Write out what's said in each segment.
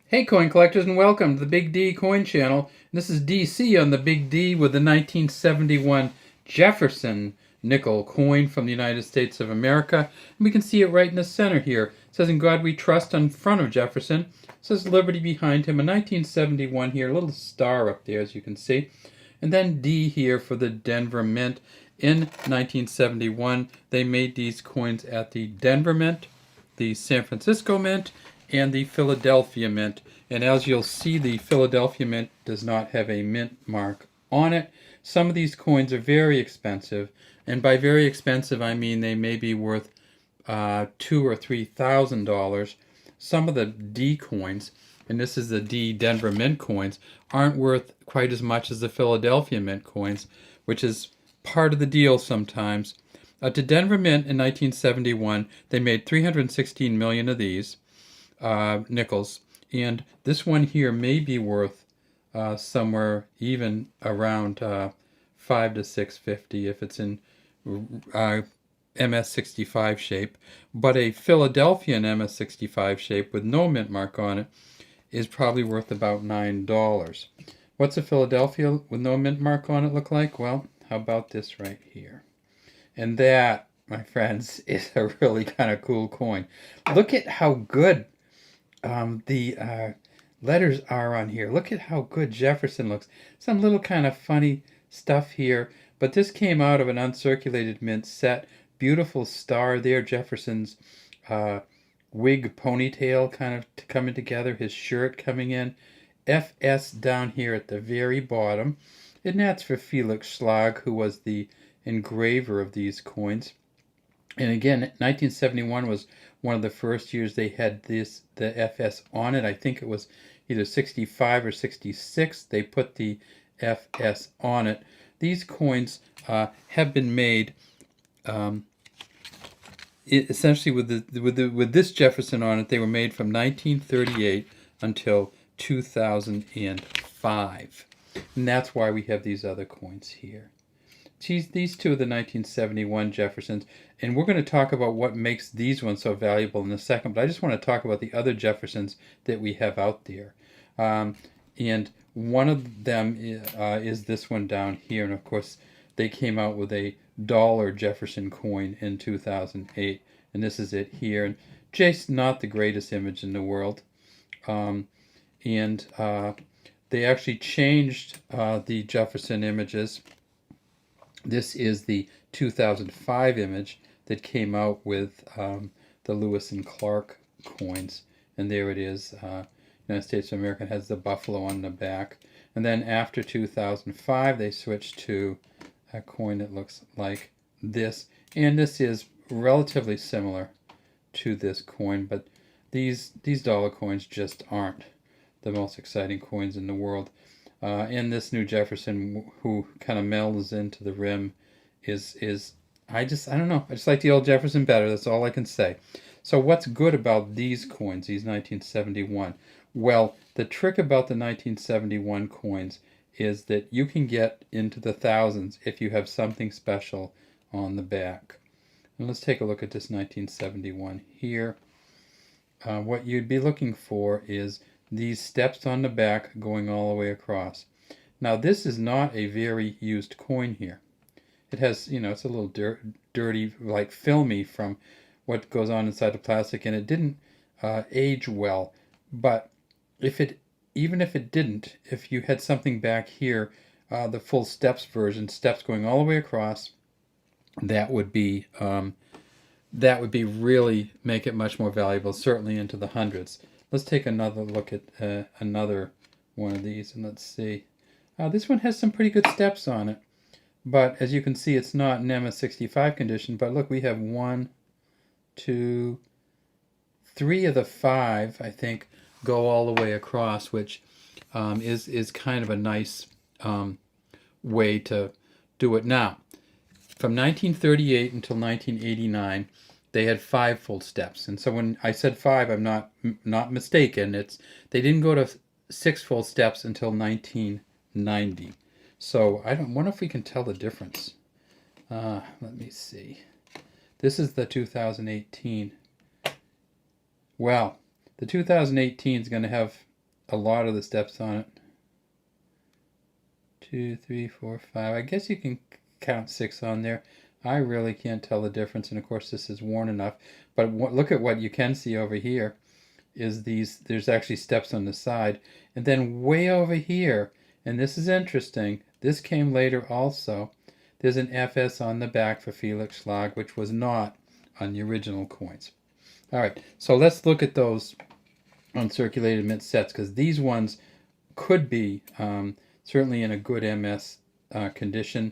Hey coin collectors, and welcome to the Big D Coin Channel. This is DC on the Big D with the 1971 Jefferson nickel coin from the United States of America. And we can see it right in the center here. It says "In God We Trust" on front of Jefferson. It says Liberty behind him. A 1971 here, a little star up there as you can see. And then D here for the Denver Mint. In 1971, they made these coins at the Denver Mint, the San Francisco Mint, and the Philadelphia Mint. And as you'll see, the Philadelphia Mint does not have a mint mark on it. Some of these coins are very expensive, and by very expensive I mean they may be worth $2,000 or $3,000. Some of the D coins, and this is the D Denver Mint coins, aren't worth quite as much as the Philadelphia Mint coins, which is part of the deal sometimes. To Denver Mint in 1971, they made 316 million of these nickels, and this one here may be worth somewhere even around 5 to 650 if it's in MS65 shape. But a Philadelphian MS65 shape with no mint mark on it is probably worth about $9. What's a Philadelphia with no mint mark on it look like? Well, how about this right here? And that, my friends, is a really kind of cool coin. Look at how good the letters are on here. Look at how good Jefferson looks. Some little kind of funny stuff here, but this came out of an uncirculated mint set. Beautiful star there, Jefferson's wig ponytail kind of coming together, his shirt coming in. FS down here at the very bottom, and that's for Felix Schlag, who was the engraver of these coins. And again, 1971 was one of the first years they had the FS on it. I think it was either 65 or 66. They put the FS on it. These coins have been made essentially with this Jefferson on it. They were made from 1938 until 2005, and that's why we have these other coins here. These two are the 1971 Jeffersons, and we're going to talk about what makes these ones so valuable in a second, but I just want to talk about the other Jeffersons that we have out there. And one of them is this one down here, and of course they came out with a dollar Jefferson coin in 2008, and this is it here. And just not the greatest image in the world. They actually changed the Jefferson images. This is the 2005 image that came out with the Lewis and Clark coins. And there it is. United States of America has the buffalo on the back. And then after 2005, they switched to a coin that looks like this. And this is relatively similar to this coin, but these dollar coins just aren't the most exciting coins in the world. And this new Jefferson, who kind of melds into the rim, is I don't know. I just like the old Jefferson better. That's all I can say. So what's good about these coins, these 1971? Well, the trick about the 1971 coins is that you can get into the thousands if you have something special on the back. And let's take a look at this 1971 here. What you'd be looking for is these steps on the back going all the way across. Now this is not a very used coin here. It has, it's a little dirty, like filmy from what goes on inside the plastic, and it didn't age well. But even if it didn't, if you had something back here, the full steps version, steps going all the way across, that would be really make it much more valuable, certainly into the hundreds. Let's take another look at another one of these, and let's see. This one has some pretty good steps on it, but as you can see, it's not in MS65 condition. But look, we have 1, 2, 3 of the 5, I think, go all the way across, which is kind of a nice way to do it. Now, from 1938 until 1989, they had 5 full steps. And so when I said 5, I'm not mistaken. They didn't go to 6 full steps until 1990. So I wonder if we can tell the difference. Let me see. This is the 2018. Well, the 2018 is going to have a lot of the steps on it. 2, 3, 4, 5. I guess you can count 6 on there. I really can't tell the difference, and of course this is worn enough. But look at what you can see over here is there's actually steps on the side. And then way over here, and this is interesting, this came later also, there's an FS on the back for Felix Schlag, which was not on the original coins. All right, so let's look at those uncirculated mint sets, because these ones could be certainly in a good MS condition.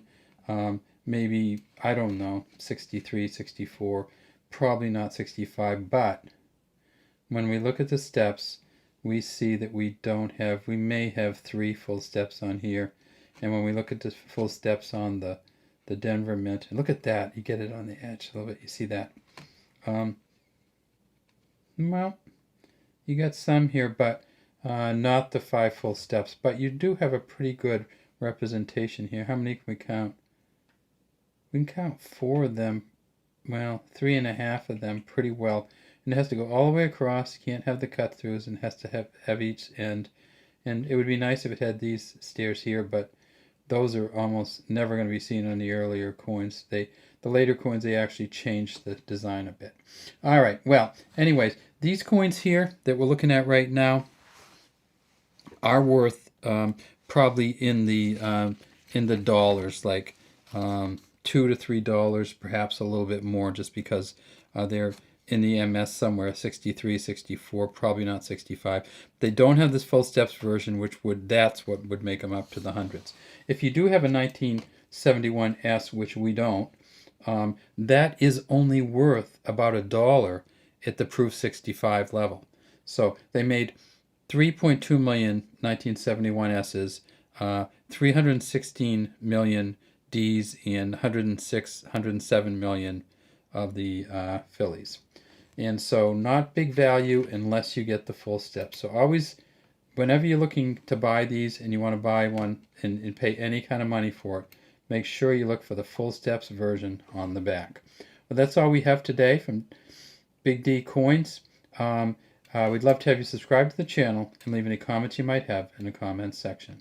Maybe, I don't know, 63, 64, probably not 65, but when we look at the steps, we see that we may have 3 full steps on here. And when we look at the full steps on the Denver Mint, and look at that, you get it on the edge a little bit, you see that. Well, you got some here, but not the 5 full steps. But you do have a pretty good representation here. How many can we count? We can count 4 of them, well, 3.5 of them pretty well. And it has to go all the way across. You can't have the cut throughs, and it has to have each end. And it would be nice if it had these stairs here, but those are almost never going to be seen on the earlier coins. The later coins, they actually changed the design a bit. All right, well, anyways, these coins here that we're looking at right now are worth probably in the dollars, like $2 to $3, perhaps a little bit more, just because they're in the MS somewhere, 63, 64, probably not 65. They don't have this full steps version, that's what would make them up to the hundreds. If you do have a 1971S, which we don't, that is only worth about $1 at the proof 65 level. So they made 3.2 million 1971S's, 316 million Ds, and 107 million of the Phillies. And so not big value unless you get the full steps. So always, whenever you're looking to buy these and you want to buy one and pay any kind of money for it, make sure you look for the full steps version on the back. Well, that's all we have today from Big D Coins. We'd love to have you subscribe to the channel and leave any comments you might have in the comments section.